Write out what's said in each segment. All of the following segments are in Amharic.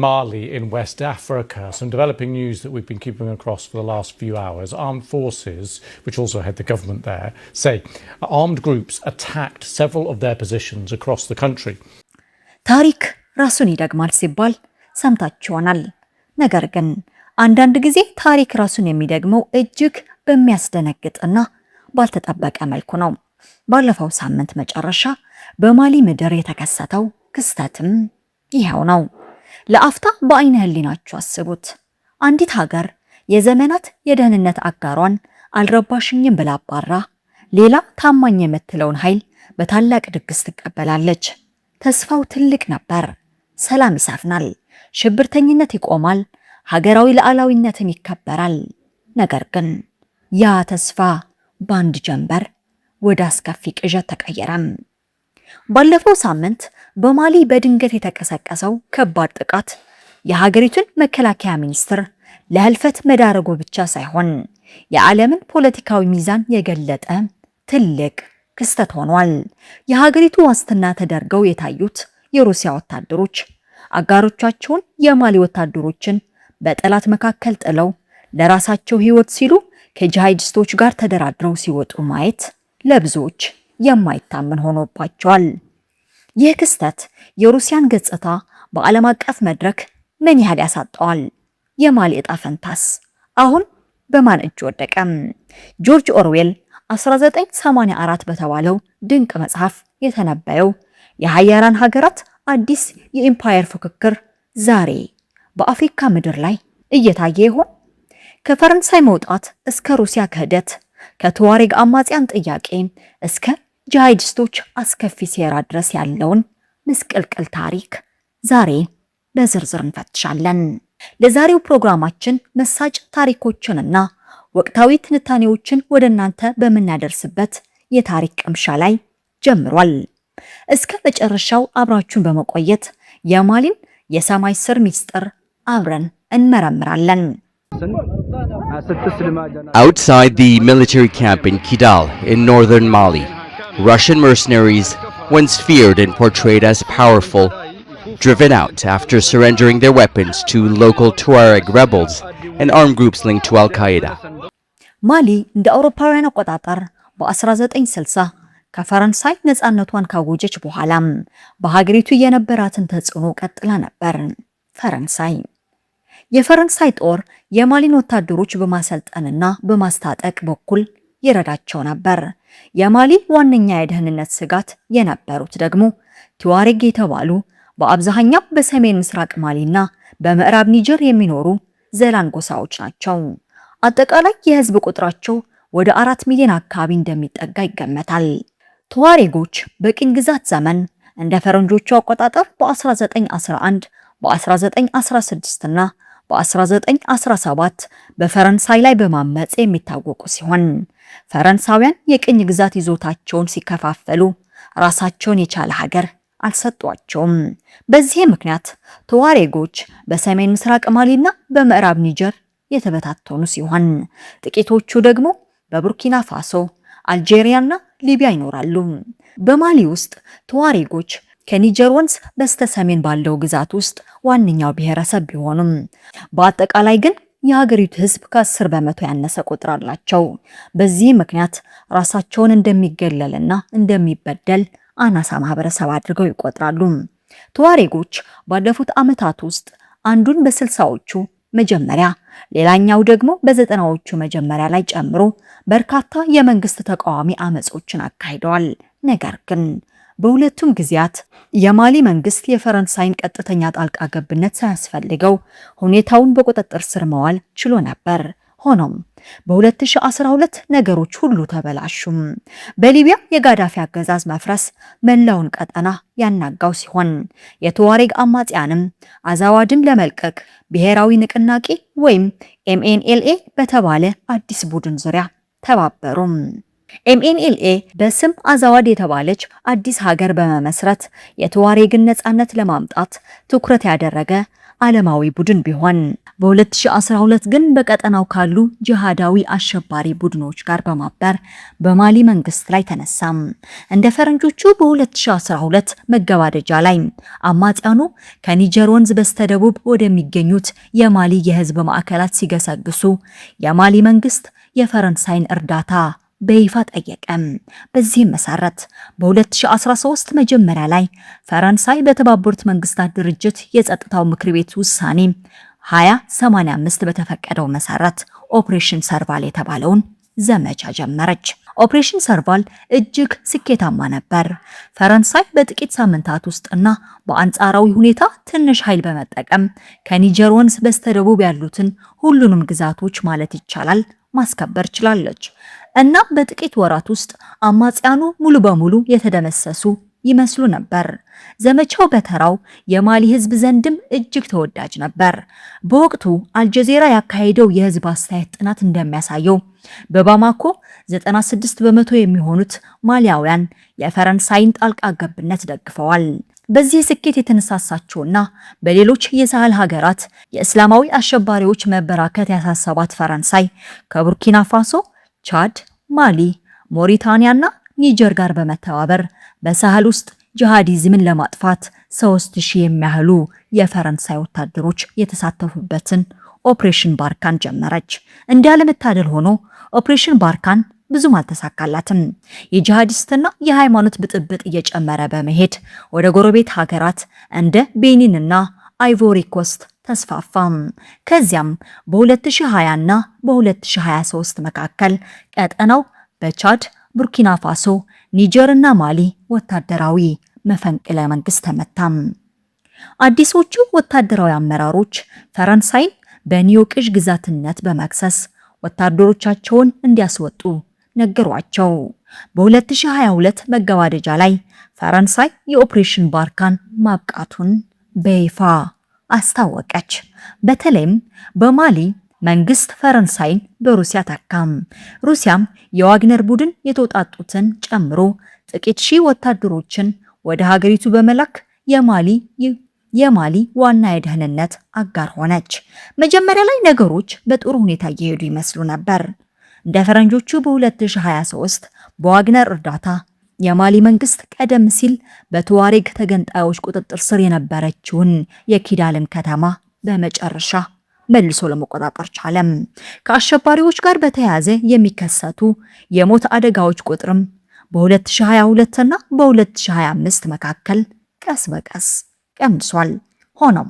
Mali in West Africa. Some developing news that we've been keeping across for the last few hours. Armed forces, which also had the government there, say armed groups attacked several of their positions across the country. ታሪክ ራሱን ይደግማል ሲባል ሰምታችኋል። ነገር ግን አንዳንድ ጊዜ ታሪክ ራሱን የሚደግመው እጅግ በሚያስደነግጥና ባልተጠበቀ መልኩ ነው። ባለፈው ሳምንት መጨረሻ በማሊ ምድር የተከሰተው ክስተትም ይሄው ነው። ለአፍታ በአይነ ህሊናችሁ አስቡት። አንዲት ሀገር የዘመናት የደህንነት አጋሯን አልረባሽኝም ብላ አባራ ሌላ ታማኝ የምትለውን ኃይል በታላቅ ድግስ ትቀበላለች። ተስፋው ትልቅ ነበር። ሰላም ይሰፍናል፣ ሽብርተኝነት ይቆማል፣ ሀገራዊ ሉዓላዊነትም ይከበራል። ነገር ግን ያ ተስፋ ባንድ ጀንበር ወደ አስከፊ ቅዠት ተቀየረ። ባለፈው ሳምንት በማሊ በድንገት የተቀሰቀሰው ከባድ ጥቃት የሀገሪቱን መከላከያ ሚኒስትር ለህልፈት መዳረጉ ብቻ ሳይሆን የዓለምን ፖለቲካዊ ሚዛን የገለጠ ትልቅ ክስተት ሆኗል። የሀገሪቱ ዋስትና ተደርገው የታዩት የሩሲያ ወታደሮች አጋሮቻቸውን የማሊ ወታደሮችን በጠላት መካከል ጥለው ለራሳቸው ህይወት ሲሉ ከጂሃዲስቶች ጋር ተደራድረው ሲወጡ ማየት ለብዙዎች የማይታመን ሆኖባቸዋል። ይህ ክስተት የሩሲያን ገጽታ በዓለም አቀፍ መድረክ ምን ያህል ያሳጣዋል? የማሊ ዕጣ ፈንታስ አሁን በማን እጅ ወደቀ? ጆርጅ ኦርዌል 1984 በተባለው ድንቅ መጽሐፍ የተነበየው የሀያላን ሀገራት አዲስ የኢምፓየር ፍክክር ዛሬ በአፍሪካ ምድር ላይ እየታየ ይሆን? ከፈረንሳይ መውጣት እስከ ሩሲያ ክህደት፣ ከቱዋሬግ አማጽያን ጥያቄ እስከ ጂሃዲስቶች አስከፊ ሴራ ድረስ ያለውን ምስቅልቅል ታሪክ ዛሬ በዝርዝር እንፈትሻለን። ለዛሬው ፕሮግራማችን መሳጭ ታሪኮችንና ወቅታዊ ትንታኔዎችን ወደ እናንተ በመናደርስበት የታሪክ ቅምሻ ላይ ጀምሯል። እስከ መጨረሻው አብራችሁን በመቆየት የማሊን የሰማይ ስር ሚስጥር አብረን እንመረምራለን። Outside the military camp in Kidal in northern Mali, Russian mercenaries, once feared and portrayed as powerful, driven out after surrendering their weapons to local Tuareg rebels and armed groups linked to Al-Qaeda. ማሊ እንደ አውሮፓውያን አቆጣጠር በ1960 ከፈረንሳይ ነፃነቷን ካወጀች በኋላም በሀገሪቱ የነበራትን ተጽዕኖ ቀጥላ ነበር። የፈረንሳይ ጦር የማሊን ወታደሮች በማሰልጠንና በማስታጠቅ በኩል ይረዳቸው ነበር። የማሊ ዋነኛ የደህንነት ስጋት የነበሩት ደግሞ ቱዋሬግ የተባሉ በአብዛኛው በሰሜን ምስራቅ ማሊና በምዕራብ ኒጀር የሚኖሩ ዘላን ጎሳዎች ናቸው። አጠቃላይ የህዝብ ቁጥራቸው ወደ 4 ሚሊዮን አካባቢ እንደሚጠጋ ይገመታል። ቱዋሬጎች በቅኝ ግዛት ዘመን እንደ ፈረንጆቹ አቆጣጠር በ1911 በ1916 እና በ1917 በፈረንሳይ ላይ በማመጽ የሚታወቁ ሲሆን ፈረንሳውያን የቅኝ ግዛት ይዞታቸውን ሲከፋፈሉ ራሳቸውን የቻለ ሀገር አልሰጧቸውም። በዚህ ምክንያት ቱዋሬጎች በሰሜን ምስራቅ ማሊና በምዕራብ ኒጀር የተበታተኑ ሲሆን ጥቂቶቹ ደግሞ በቡርኪና ፋሶ፣ አልጄሪያና ሊቢያ ይኖራሉ። በማሊ ውስጥ ቱዋሬጎች ከኒጀር ወንዝ በስተሰሜን ባለው ግዛት ውስጥ ዋነኛው ብሔረሰብ ቢሆኑም በአጠቃላይ ግን የሀገሪቱ ህዝብ ከ10 በመቶ ያነሰ ቁጥር አላቸው። በዚህ ምክንያት ራሳቸውን እንደሚገለልና እንደሚበደል አናሳ ማህበረሰብ አድርገው ይቆጥራሉ። ቱዋሬጎች ባለፉት ዓመታት ውስጥ አንዱን በ60ዎቹ መጀመሪያ ሌላኛው ደግሞ በ90ዎቹ መጀመሪያ ላይ ጨምሮ በርካታ የመንግስት ተቃዋሚ አመጾችን አካሂደዋል። ነገር ግን በሁለቱም ጊዜያት የማሊ መንግስት የፈረንሳይን ቀጥተኛ ጣልቃ ገብነት ሳያስፈልገው ሁኔታውን በቁጥጥር ስር መዋል ችሎ ነበር። ሆኖም በ2012 ነገሮች ሁሉ ተበላሹም። በሊቢያ የጋዳፊ አገዛዝ መፍረስ መላውን ቀጠና ያናጋው ሲሆን የቱዋሬግ አማጽያንም አዛዋድን ለመልቀቅ ብሔራዊ ንቅናቄ ወይም MNLA በተባለ አዲስ ቡድን ዙሪያ ተባበሩም። MNLA በስም አዛዋድ የተባለች አዲስ ሀገር በመመስረት የቱዋሬግን ነፃነት ለማምጣት ትኩረት ያደረገ ዓለማዊ ቡድን ቢሆን በ2012 ግን በቀጠናው ካሉ ጂሃዳዊ አሸባሪ ቡድኖች ጋር በማበር በማሊ መንግስት ላይ ተነሳም። እንደ ፈረንጆቹ በ2012 መገባደጃ ላይ አማጽያኑ ከኒጀር ወንዝ በስተደቡብ ወደሚገኙት የማሊ የህዝብ ማዕከላት ሲገሰግሱ የማሊ መንግስት የፈረንሳይን እርዳታ በይፋ ጠየቀ። በዚህም መሰረት በ2013 መጀመሪያ ላይ ፈረንሳይ በተባበሩት መንግስታት ድርጅት የጸጥታው ምክር ቤት ውሳኔ 2085 በተፈቀደው መሰረት ኦፕሬሽን ሰርቫል የተባለውን ዘመቻ ጀመረች። ኦፕሬሽን ሰርቫል እጅግ ስኬታማ ነበር። ፈረንሳይ በጥቂት ሳምንታት ውስጥና በአንጻራዊ ሁኔታ ትንሽ ኃይል በመጠቀም ከኒጀር ወንዝ በስተደቡብ ያሉትን ሁሉንም ግዛቶች ማለት ይቻላል ማስከበር ችላለች። እና በጥቂት ወራት ውስጥ አማጽያኑ ሙሉ በሙሉ የተደመሰሱ ይመስሉ ነበር። ዘመቻው በተራው የማሊ ህዝብ ዘንድም እጅግ ተወዳጅ ነበር። በወቅቱ አልጀዚራ ያካሄደው የህዝብ አስተያየት ጥናት እንደሚያሳየው በባማኮ 96 በመቶ የሚሆኑት ማሊያውያን የፈረንሳይን ጣልቃ ገብነት ደግፈዋል። በዚህ ስኬት የተነሳሳቸውና በሌሎች የሳህል ሀገራት የእስላማዊ አሸባሪዎች መበራከት ያሳሰባት ፈረንሳይ ከቡርኪና ፋሶ፣ ቻድ፣ ማሊ፣ ሞሪታኒያና ኒጀር ጋር በመተባበር በሳህል ውስጥ ጂሃዲዝምን ለማጥፋት 3000 የሚያህሉ የፈረንሳይ ወታደሮች የተሳተፉበትን ኦፕሬሽን ባርካን ጀመረች። እንዳለመታደል ሆኖ ኦፕሬሽን ባርካን ብዙም አልተሳካላትም። የጂሃዲስትና የሃይማኖት ብጥብጥ እየጨመረ በመሄድ ወደ ጎረቤት ሀገራት እንደ ቤኒንና አይቮሪ ኮስት ተስፋፋም። ከዚያም በ2020 እና በ2023 መካከል ቀጠናው በቻድ፣ ቡርኪና ፋሶ፣ ኒጀር እና ማሊ ወታደራዊ መፈንቅለ መንግስት ተመታም። አዲሶቹ ወታደራዊ አመራሮች ፈረንሳይን በኒዮቅዥ ግዛትነት በመክሰስ ወታደሮቻቸውን እንዲያስወጡ ነገሯቸው። በ2022 መገባደጃ ላይ ፈረንሳይ የኦፕሬሽን ባርካን ማብቃቱን በይፋ አስታወቀች። በተለይም በማሊ መንግስት ፈረንሳይን በሩሲያ ተካም። ሩሲያም የዋግነር ቡድን የተውጣጡትን ጨምሮ ጥቂት ሺህ ወታደሮችን ወደ ሀገሪቱ በመላክ የማሊ ዋና የደህንነት አጋር ሆነች። መጀመሪያ ላይ ነገሮች በጥሩ ሁኔታ እየሄዱ ይመስሉ ነበር። እንደ ፈረንጆቹ በ2023 በዋግነር እርዳታ የማሊ መንግስት ቀደም ሲል በቱዋሬግ ተገንጣዮች ቁጥጥር ስር የነበረችውን የኪዳልን ከተማ በመጨረሻ መልሶ ለመቆጣጠር ቻለም። ከአሸባሪዎች ጋር በተያያዘ የሚከሰቱ የሞት አደጋዎች ቁጥርም በ2022 እና በ2025 መካከል ቀስ በቀስ ቀንሷል። ሆኖም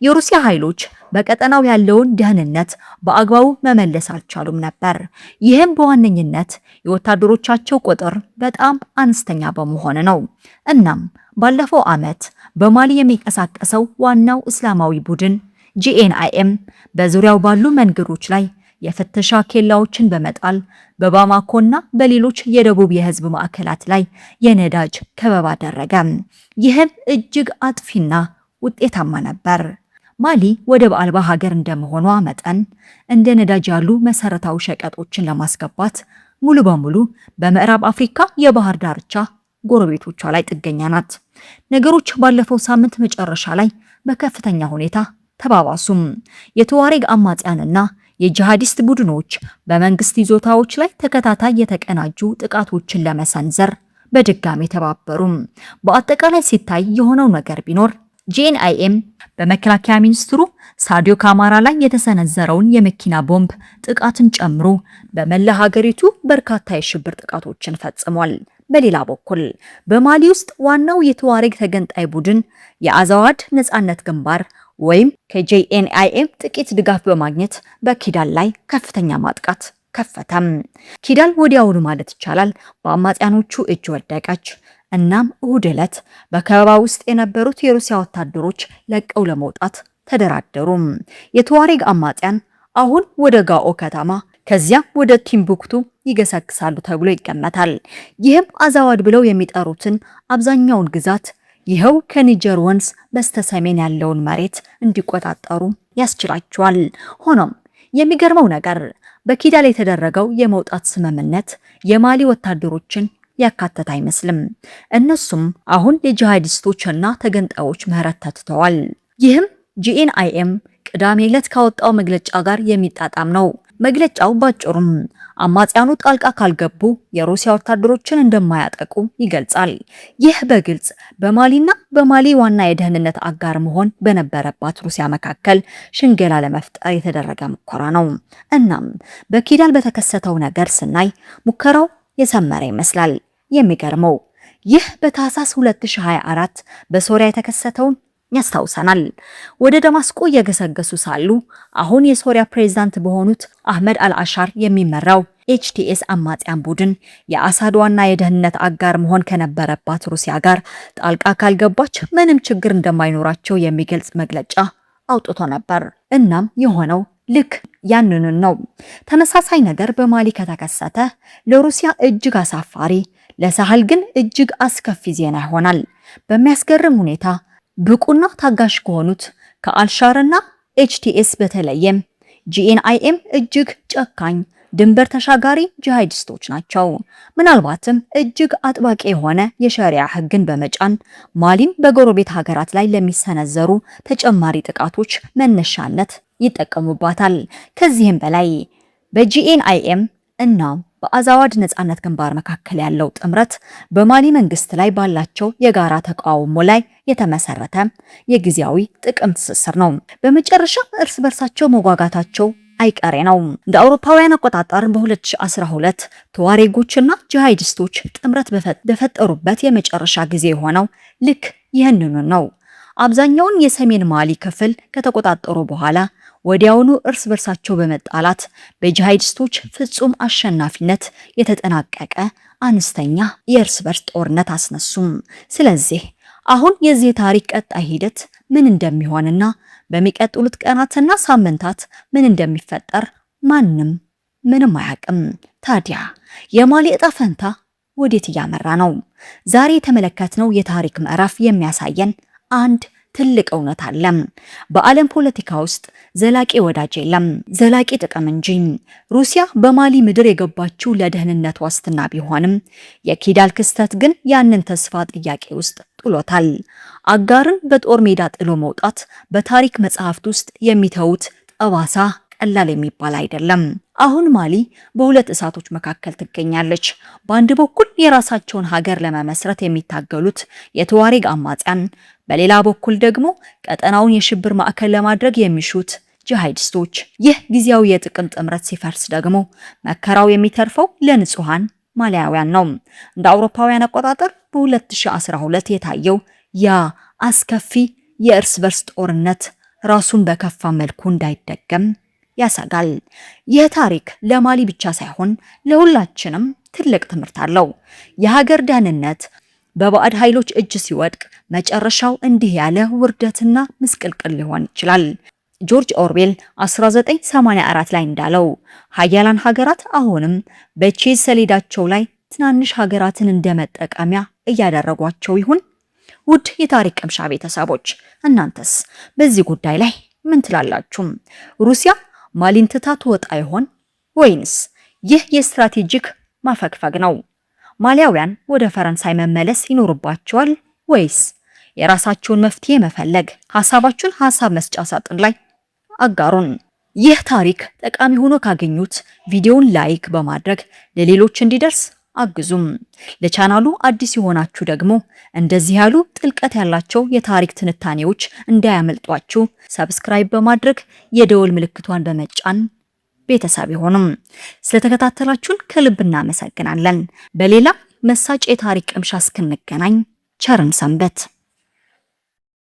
የሩሲያ ኃይሎች በቀጠናው ያለውን ደህንነት በአግባቡ መመለስ አልቻሉም ነበር። ይህም በዋነኝነት የወታደሮቻቸው ቁጥር በጣም አነስተኛ በመሆኑ ነው። እናም ባለፈው ዓመት በማሊ የሚንቀሳቀሰው ዋናው እስላማዊ ቡድን ጂኤንአይኤም በዙሪያው ባሉ መንገዶች ላይ የፍተሻ ኬላዎችን በመጣል በባማኮና በሌሎች የደቡብ የህዝብ ማዕከላት ላይ የነዳጅ ከበባ አደረገ። ይህም እጅግ አጥፊና ውጤታማ ነበር። ማሊ ወደብ አልባ ሀገር እንደመሆኗ መጠን እንደ ነዳጅ ያሉ መሰረታዊ ሸቀጦችን ለማስገባት ሙሉ በሙሉ በምዕራብ አፍሪካ የባህር ዳርቻ ጎረቤቶቿ ላይ ጥገኛ ናት። ነገሮች ባለፈው ሳምንት መጨረሻ ላይ በከፍተኛ ሁኔታ ተባባሱም። የቱዋሬግ አማጽያንና የጂሃዲስት ቡድኖች በመንግስት ይዞታዎች ላይ ተከታታይ የተቀናጁ ጥቃቶችን ለመሰንዘር በድጋሚ ተባበሩም። በአጠቃላይ ሲታይ የሆነው ነገር ቢኖር ጂኤንአይኤም በመከላከያ ሚኒስትሩ ሳዲዮ ካማራ ላይ የተሰነዘረውን የመኪና ቦምብ ጥቃትን ጨምሮ በመላ ሀገሪቱ በርካታ የሽብር ጥቃቶችን ፈጽሟል። በሌላ በኩል በማሊ ውስጥ ዋናው የቱዋሬግ ተገንጣይ ቡድን የአዛዋድ ነጻነት ግንባር ወይም ከጂኤንአይኤም ጥቂት ድጋፍ በማግኘት በኪዳል ላይ ከፍተኛ ማጥቃት ከፈተም። ኪዳል ወዲያውኑ ማለት ይቻላል በአማጽያኖቹ እጅ ወደቀች። እናም እሁድ ዕለት በከበባ ውስጥ የነበሩት የሩሲያ ወታደሮች ለቀው ለመውጣት ተደራደሩ። የቱዋሬግ አማጽያን አሁን ወደ ጋኦ ከተማ ከዚያም ወደ ቲምቡክቱ ይገሰግሳሉ ተብሎ ይገመታል። ይህም አዛዋድ ብለው የሚጠሩትን አብዛኛውን ግዛት ይኸው ከኒጀር ወንዝ በስተሰሜን ያለውን መሬት እንዲቆጣጠሩ ያስችላቸዋል። ሆኖም የሚገርመው ነገር በኪዳል የተደረገው የመውጣት ስምምነት የማሊ ወታደሮችን ያካተተ አይመስልም። እነሱም አሁን የጂሃዲስቶችና ተገንጣዮች ምህረት ተትተዋል። ይህም ጂኤንአይኤም ቅዳሜ ዕለት ካወጣው መግለጫ ጋር የሚጣጣም ነው። መግለጫው ባጭሩም አማጽያኑ ጣልቃ ካልገቡ የሩሲያ ወታደሮችን እንደማያጠቁ ይገልጻል። ይህ በግልጽ በማሊና በማሊ ዋና የደህንነት አጋር መሆን በነበረባት ሩሲያ መካከል ሽንገላ ለመፍጠር የተደረገ ሙከራ ነው። እናም በኪዳል በተከሰተው ነገር ስናይ ሙከራው የሰመረ ይመስላል። የሚገርመው ይህ በታህሳስ 2024 በሶሪያ የተከሰተውን ያስታውሰናል። ወደ ደማስቆ እየገሰገሱ ሳሉ አሁን የሶሪያ ፕሬዝዳንት በሆኑት አህመድ አልአሻር የሚመራው ኤችቲኤስ አማጽያን ቡድን የአሳድ ዋና የደህንነት አጋር መሆን ከነበረባት ሩሲያ ጋር ጣልቃ ካልገባች ምንም ችግር እንደማይኖራቸው የሚገልጽ መግለጫ አውጥቶ ነበር። እናም የሆነው ልክ ያንኑ ነው። ተመሳሳይ ነገር በማሊ ከተከሰተ ለሩሲያ እጅግ አሳፋሪ፣ ለሳህል ግን እጅግ አስከፊ ዜና ይሆናል። በሚያስገርም ሁኔታ ብቁና ታጋሽ ከሆኑት ከአልሻርና ኤችቲኤስ በተለየም ጂኤንአይኤም እጅግ ጨካኝ ድንበር ተሻጋሪ ጂሃዲስቶች ናቸው። ምናልባትም እጅግ አጥባቂ የሆነ የሸሪዓ ሕግን በመጫን ማሊን በጎረቤት ሀገራት ላይ ለሚሰነዘሩ ተጨማሪ ጥቃቶች መነሻነት ይጠቀሙባታል። ከዚህም በላይ በጂኤንአይኤም እና በአዛዋድ ነጻነት ግንባር መካከል ያለው ጥምረት በማሊ መንግስት ላይ ባላቸው የጋራ ተቃውሞ ላይ የተመሰረተ የጊዜያዊ ጥቅም ትስስር ነው። በመጨረሻ እርስ በርሳቸው መጓጋታቸው አይቀሬ ነው። እንደ አውሮፓውያን አቆጣጠር በ2012 ተዋሬጎችና ጂሃዲስቶች ጥምረት በፈጠሩበት የመጨረሻ ጊዜ የሆነው ልክ ይህንኑ ነው። አብዛኛውን የሰሜን ማሊ ክፍል ከተቆጣጠሩ በኋላ ወዲያውኑ እርስ በርሳቸው በመጣላት በጂሃዲስቶች ፍጹም አሸናፊነት የተጠናቀቀ አነስተኛ የእርስ በርስ ጦርነት አስነሱም። ስለዚህ አሁን የዚህ ታሪክ ቀጣይ ሂደት ምን እንደሚሆንና በሚቀጥሉት ቀናትና ሳምንታት ምን እንደሚፈጠር ምንም አያውቅም። ታዲያ የማሊ ዕጣ ፈንታ ወዴት እያመራ ነው? ዛሬ የተመለከትነው የታሪክ ምዕራፍ የሚያሳየን አንድ ትልቅ እውነት አለ። በዓለም ፖለቲካ ውስጥ ዘላቂ ወዳጅ የለም፣ ዘላቂ ጥቅም እንጂ። ሩሲያ በማሊ ምድር የገባችው ለደህንነት ዋስትና ቢሆንም የኪዳል ክስተት ግን ያንን ተስፋ ጥያቄ ውስጥ ጥሎታል። አጋርን በጦር ሜዳ ጥሎ መውጣት በታሪክ መጽሐፍት ውስጥ የሚተውት ጠባሳ ቀላል የሚባል አይደለም። አሁን ማሊ በሁለት እሳቶች መካከል ትገኛለች። በአንድ በኩል የራሳቸውን ሀገር ለመመስረት የሚታገሉት የተዋሬግ አማጽያን፣ በሌላ በኩል ደግሞ ቀጠናውን የሽብር ማዕከል ለማድረግ የሚሹት ጂሃዲስቶች። ይህ ጊዜያዊ የጥቅም ጥምረት ሲፈርስ ደግሞ መከራው የሚተርፈው ለንጹሃን ማሊያውያን ነው። እንደ አውሮፓውያን አቆጣጠር በ2012 የታየው ያ አስከፊ የእርስ በርስ ጦርነት ራሱን በከፋ መልኩ እንዳይደገም ያሰጋል። ይህ ታሪክ ለማሊ ብቻ ሳይሆን ለሁላችንም ትልቅ ትምህርት አለው። የሀገር ደህንነት በባዕድ ኃይሎች እጅ ሲወድቅ መጨረሻው እንዲህ ያለ ውርደትና ምስቅልቅል ሊሆን ይችላል። ጆርጅ ኦርዌል 1984 ላይ እንዳለው ሀያላን ሀገራት አሁንም በቼዝ ሰሌዳቸው ላይ ትናንሽ ሀገራትን እንደመጠቀሚያ እያደረጓቸው ይሁን? ውድ የታሪክ ቅምሻ ቤተሰቦች እናንተስ በዚህ ጉዳይ ላይ ምን ትላላችሁ? ሩሲያ ማሊን ትታ ትወጣ ይሆን ወይንስ ይህ የስትራቴጂክ ማፈግፈግ ነው? ማሊያውያን ወደ ፈረንሳይ መመለስ ይኖርባቸዋል ወይስ የራሳቸውን መፍትሄ መፈለግ? ሐሳባችሁን ሐሳብ መስጫ ሳጥን ላይ አጋሩን። ይህ ታሪክ ጠቃሚ ሆኖ ካገኙት ቪዲዮውን ላይክ በማድረግ ለሌሎች እንዲደርስ አግዙም። ለቻናሉ አዲስ የሆናችሁ ደግሞ እንደዚህ ያሉ ጥልቀት ያላቸው የታሪክ ትንታኔዎች እንዳያመልጧችሁ ሰብስክራይብ በማድረግ የደወል ምልክቷን በመጫን ቤተሰብ ይሆኑም። ስለተከታተላችሁን ከልብ እናመሰግናለን። በሌላ መሳጭ የታሪክ ቅምሻ እስክንገናኝ ቸርን ሰንበት።